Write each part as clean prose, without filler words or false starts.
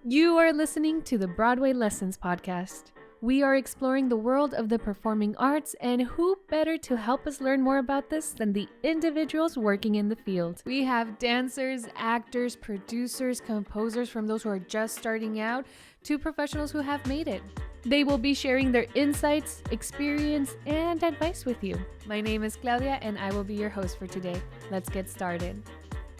You are listening to the Broadway Lessons Podcast. We are exploring the world of the performing arts, and who better to help us learn more about this than the individuals working in the field? We have dancers, actors, producers, composers, from those who are just starting out to professionals who have made it. They will be sharing their insights, experience, and advice with you. My name is Claudia, and I will be your host for today. Let's get started.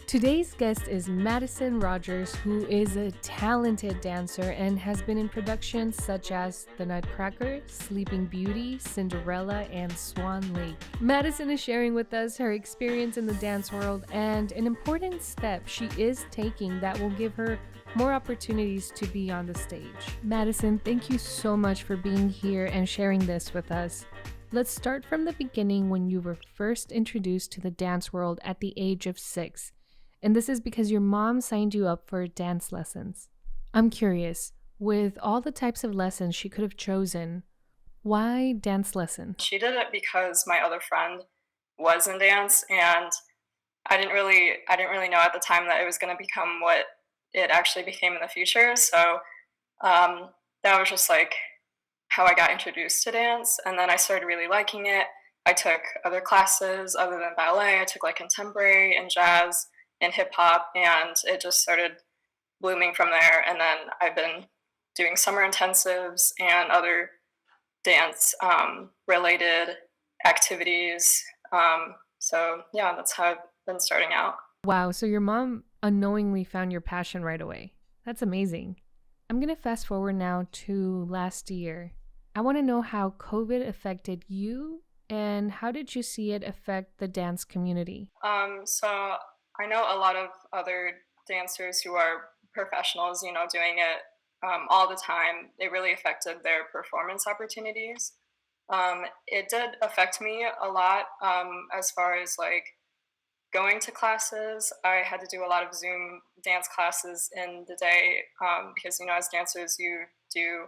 Today's guest is Madison Rogers, who is a talented dancer and has been in productions such as The Nutcracker, Sleeping Beauty, Cinderella, and Swan Lake. Madison is sharing with us her experience in the dance world and an important step she is taking that will give her more opportunities to be on the stage. Madison, thank you so much for being here and sharing this with us. Let's start from the beginning when you were first introduced to the dance world at the age of 6. And this is because your mom signed you up for dance lessons. I'm curious, with all the types of lessons she could have chosen, why dance lessons? She did it because my other friend was in dance, and I didn't really know at the time that it was going to become what it actually became in the future. So that was just like how I got introduced to dance, and then I started really liking it. I took other classes other than ballet. I took like contemporary and jazz and hip hop, and it just started blooming from there. And then I've been doing summer intensives and other dance related activities. So yeah, that's how I've been starting out. Wow, so your mom unknowingly found your passion right away. That's amazing. I'm going to fast forward now to last year. I want to know how COVID affected you, and how did you see it affect the dance community? So I know a lot of other dancers who are professionals, doing it all the time. It really affected their performance opportunities. It did affect me a lot as far as like going to classes. I had to do a lot of Zoom dance classes in the day because, as dancers, you do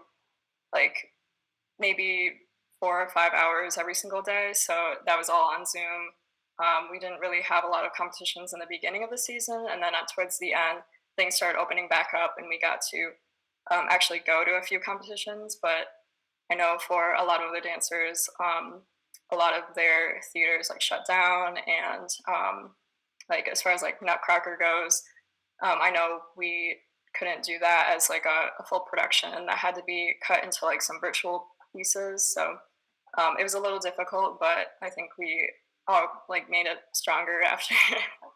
like maybe 4 or 5 hours every single day. So that was all on Zoom. We didn't really have a lot of competitions in the beginning of the season, and then towards the end, things started opening back up, and we got to actually go to a few competitions. But I know for a lot of the dancers, a lot of their theaters like shut down, and like as far as like Nutcracker goes, I know we couldn't do that as like a full production, and that had to be cut into like some virtual pieces. So it was a little difficult, but I think we all like made it stronger after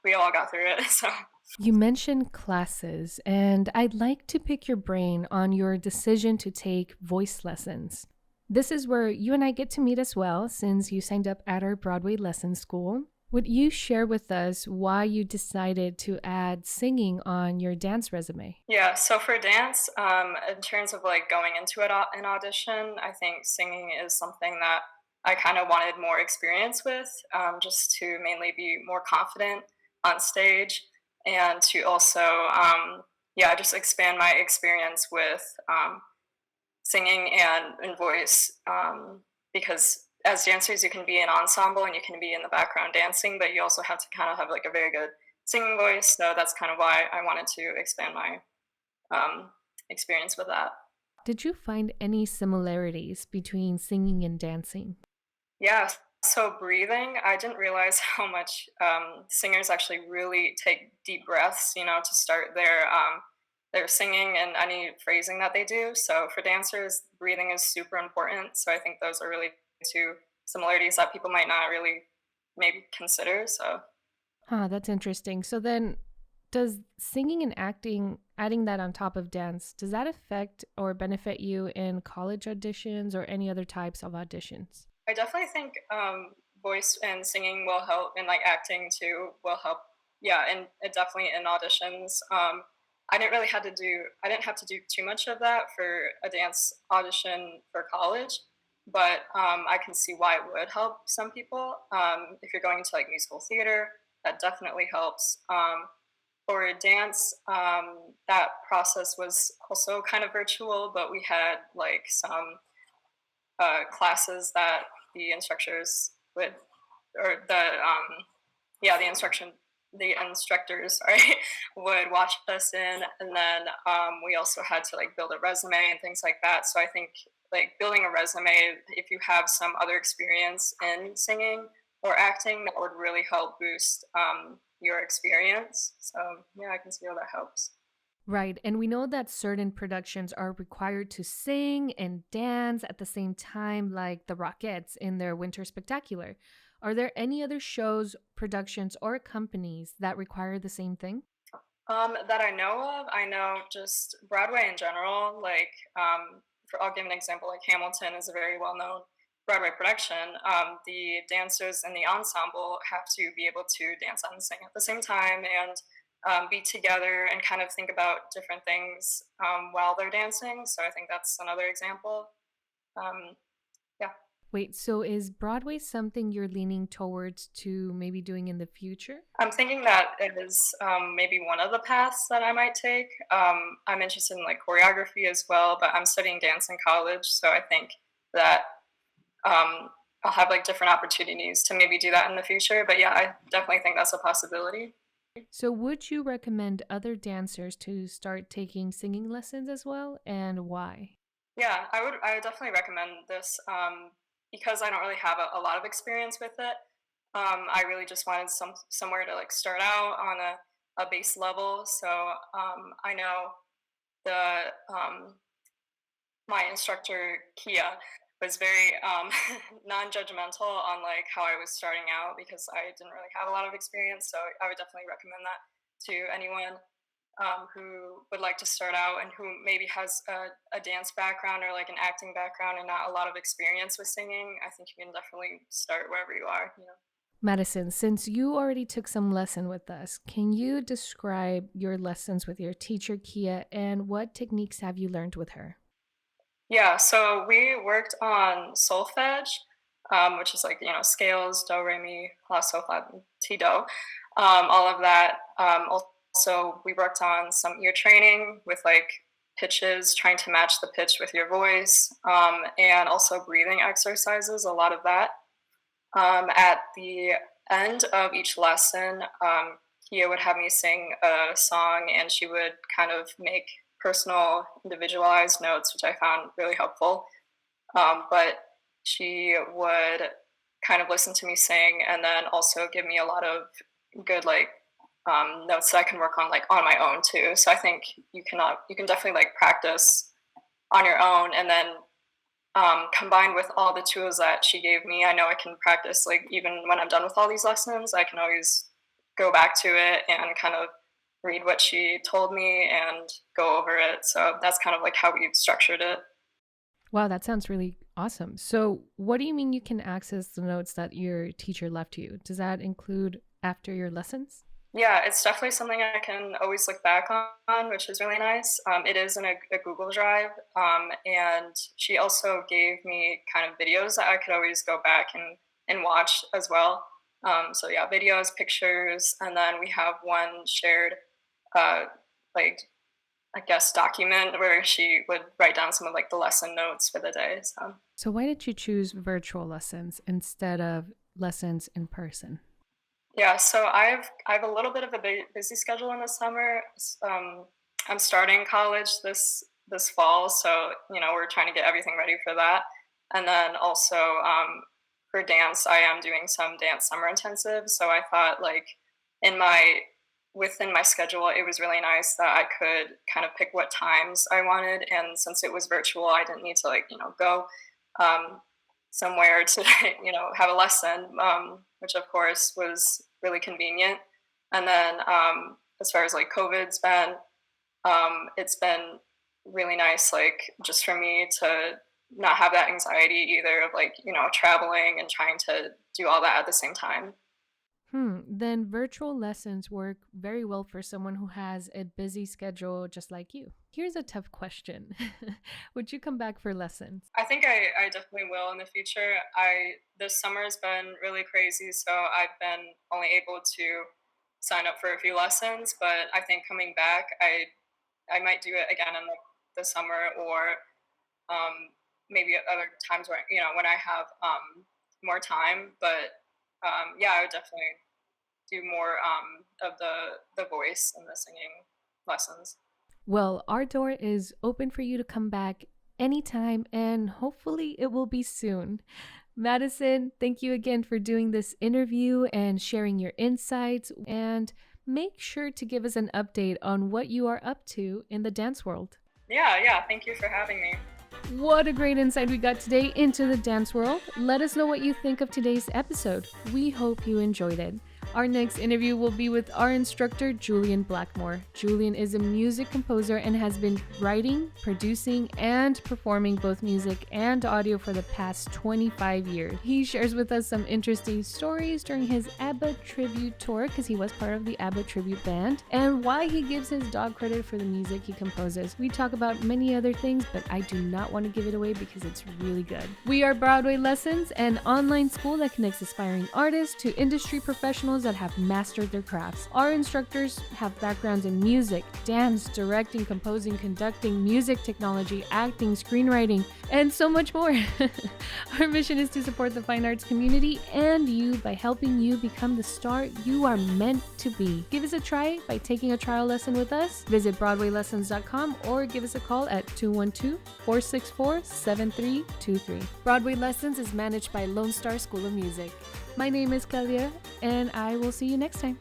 we all got through it. So You mentioned classes, and I'd like to pick your brain on your decision to take voice lessons. This is where you and I get to meet as well, since you signed up at our Broadway Lessons School. Would you share with us why you decided to add singing on your dance resume? yeah, so for dance, in terms of like going into an audition, I think singing is something that I kind of wanted more experience with, just to mainly be more confident on stage, and to also, just expand my experience with singing and voice. Because as dancers, you can be an ensemble and you can be in the background dancing, but you also have to kind of have like a very good singing voice. So that's kind of why I wanted to expand my experience with that. Did you find any similarities between singing and dancing? Yeah, so breathing, I didn't realize how much singers actually really take deep breaths, to start their singing and any phrasing that they do. So for dancers, breathing is super important. So I think those are really two similarities that people might not really maybe consider. So That's interesting. So then, does singing and acting, adding that on top of dance, does that affect or benefit you in college auditions or any other types of auditions? I definitely think voice and singing will help, and like acting too will help. Yeah, and it definitely in auditions. I didn't have to do too much of that for a dance audition for college, but I can see why it would help some people. If you're going to like musical theater, that definitely helps. For dance, that process was also kind of virtual, but we had like some classes that the instructors would, or the instruction the instructors, sorry, would watch us in, and then we also had to like build a resume and things like that. So I think like building a resume, if you have some other experience in singing or acting, that would really help boost your experience. So yeah, I can see how that helps. Right. And we know that certain productions are required to sing and dance at the same time, like the Rockettes in their Winter Spectacular. Are there any other shows, productions, or companies that require the same thing? That I know of, I know just Broadway in general. Like, I'll give an example. Like Hamilton is a very well-known Broadway production. The dancers in the ensemble have to be able to dance and sing at the same time, and be together and kind of think about different things while they're dancing. So I think that's another example. Um, yeah. Wait, so is Broadway something you're leaning towards to maybe doing in the future? I'm thinking that it is maybe one of the paths that I might take. I'm interested in like choreography as well, but I'm studying dance in college, so I think that I'll have like different opportunities to maybe do that in the future. But yeah, I definitely think that's a possibility. So, would you recommend other dancers to start taking singing lessons as well, and why? Yeah, I would. I would definitely recommend this because I don't really have a lot of experience with it. I really just wanted somewhere to like start out on a base level. So I know the my instructor Kia was very non-judgmental on like how I was starting out because I didn't really have a lot of experience. So I would definitely recommend that to anyone who would like to start out and who maybe has a dance background or like an acting background and not a lot of experience with singing. I think you can definitely start wherever you are. You know. Madison, since you already took some lesson with us, can you describe your lessons with your teacher, Kia, and what techniques have you learned with her? Yeah, so we worked on solfege, which is like scales, do, re, mi, la, sol, fa, ti, do, all of that. Also, we worked on some ear training with like pitches, trying to match the pitch with your voice, and also breathing exercises. A lot of that. At the end of each lesson, Kia would have me sing a song, and she would kind of make personal, individualized notes, which I found really helpful. But she would kind of listen to me sing, and then also give me a lot of good like notes that I can work on like on my own too. So I think you can definitely like practice on your own, and then combined with all the tools that she gave me, I know I can practice like even when I'm done with all these lessons, I can always go back to it and kind of read what she told me and go over it. So that's kind of like how we structured it. Wow, that sounds really awesome. So, what do you mean you can access the notes that your teacher left you? Does that include after your lessons? Yeah, it's definitely something I can always look back on, which is really nice. It is in a Google Drive, and she also gave me kind of videos that I could always go back and watch as well. So yeah, videos, pictures, and then we have one shared, uh, like I guess, document where she would write down some of like the lesson notes for the day. So. So, why did you choose virtual lessons instead of lessons in person? Yeah, so I have a little bit of a busy schedule in the summer. I'm starting college this fall, so we're trying to get everything ready for that. And then also for dance, I am doing some dance summer intensive. So I thought like in my within my schedule, it was really nice that I could kind of pick what times I wanted. And since it was virtual, I didn't need to like go um, somewhere to have a lesson, which of course was really convenient. And then as far as like COVID's been, it's been really nice, like just for me to not have that anxiety either of like traveling and trying to do all that at the same time. Then virtual lessons work very well for someone who has a busy schedule just like you. Here's a tough question. Would you come back for lessons? I think I definitely will in the future. This summer has been really crazy, so I've been only able to sign up for a few lessons. But I think coming back, I might do it again in like the summer or maybe at other times where when I have more time. But yeah, I would definitely do more of the voice and the singing lessons. Well, our door is open for you to come back anytime, and hopefully it will be soon. Madison, thank you again for doing this interview and sharing your insights. And make sure to give us an update on what you are up to in the dance world. Yeah. Thank you for having me. What a great insight we got today into the dance world. Let us know what you think of today's episode. We hope you enjoyed it. Our next interview will be with our instructor, Julian Blackmore. Julian is a music composer and has been writing, producing, and performing both music and audio for the past 25 years. He shares with us some interesting stories during his ABBA tribute tour, because he was part of the ABBA tribute band, and why he gives his dog credit for the music he composes. We talk about many other things, but I do not want to give it away because it's really good. We are Broadway Lessons, an online school that connects aspiring artists to industry professionals that have mastered their crafts. Our instructors have backgrounds in music, dance, directing, composing, conducting, music technology, acting, screenwriting, and so much more. Our mission is to support the fine arts community and you by helping you become the star you are meant to be. Give us a try by taking a trial lesson with us. Visit BroadwayLessons.com or give us a call at 212-464-7323. Broadway Lessons is managed by Lone Star School of Music. My name is Claudia, and I will see you next time.